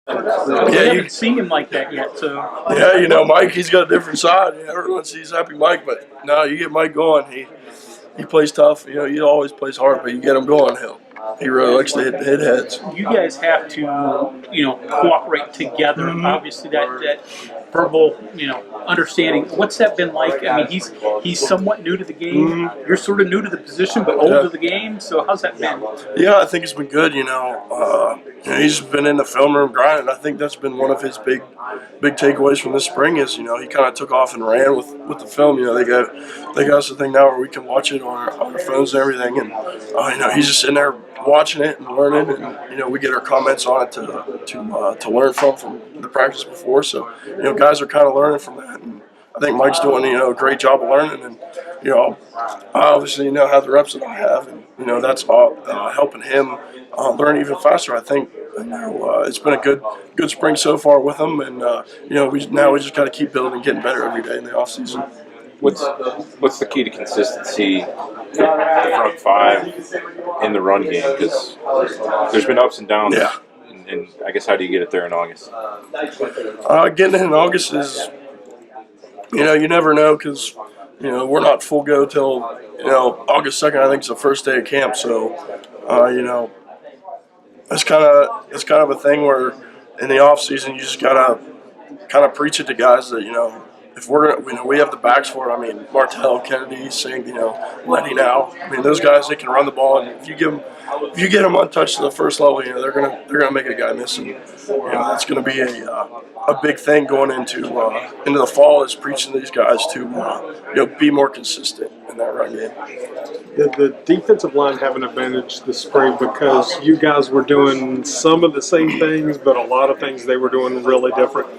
I Yeah, haven't seen him like that yet. So yeah, Mike, he's got a different side. Everyone sees Happy Mike, but no, you get Mike going. He plays tough. He always plays hard, but you get him going, he really likes to hit heads. you guys have to, cooperate together. Mm-hmm. Obviously, that verbal, understanding. What's that been like? I mean, he's somewhat new to the game. Mm-hmm. You're sort of new to the position, but old to the game. So how's that been? Yeah, I think it's been good. He's been in the film room grinding. I think that's been one of his big takeaways from this spring is he kind of took off and ran with the film. They got us a thing now where we can watch it on our phones and everything, and he's just in there watching it and learning, and we get our comments on it to learn from the practice before. So guys are kind of learning from that, and I think Mike's doing a great job of learning, and I obviously have the reps that I have, and that's all helping him learn even faster. I think it's been a good spring so far with him, and we just got to keep building, getting better every day in the off season. What's the key to consistency the front five in the run game? Because there's been ups and downs. Yeah. And I guess how do you get it there in August? Getting it in August is, you never know because, we're not full go till, August 2nd, I think, is the first day of camp. So, it's kind of a thing where in the off season you just gotta kind of preach it to guys that if we're gonna, we have the backs for it. I mean, Martell, Kennedy, Sink, Letty now. I mean, those guys, they can run the ball, and if you get them untouched to the first level, they're gonna make a guy miss, and that's gonna be a big thing going into the fall is preaching to these guys to be more consistent in that run game. Did the defensive line have an advantage this spring because you guys were doing some of the same things, but a lot of things they were doing really different?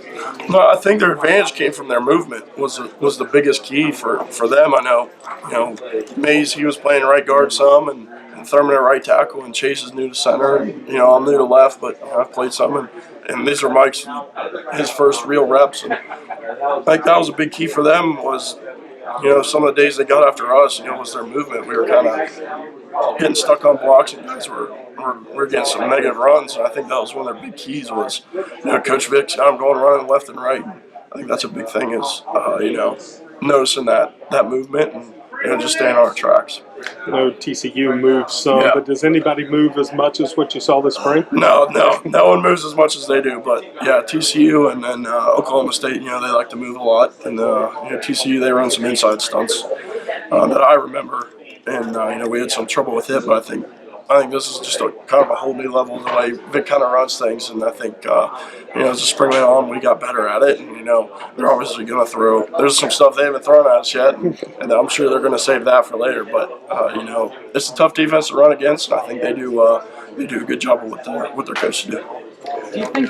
No, I think their advantage came from their movement was the biggest key for them. I know, Mays, he was playing right guard some, and Thurman at right tackle, and Chase is new to center, and I'm new to left, but I've played some, and these are Mike's his first real reps, and I think that was a big key for them was some of the days they got after us, was their movement. We were kind of getting stuck on blocks, and guys were getting some negative runs, and I think that was one of their big keys was, Coach Vic's got them going running left and right. I think that's a big thing is, noticing that movement and just staying on our tracks. I know TCU moves some, Yeah. but does anybody move as much as what you saw this spring? No one moves as much as they do, but yeah, TCU and then Oklahoma State, they like to move a lot, and TCU, they run some inside stunts that I remember, and we had some trouble with it, but I think this is just kind of a whole new level of the way Vic kind of runs things, and I think as the spring went on, we got better at it, and they're obviously going to throw. There's some stuff they haven't thrown at us yet, and I'm sure they're going to save that for later. But it's a tough defense to run against, and I think they do a good job of what their coaches do. Do you think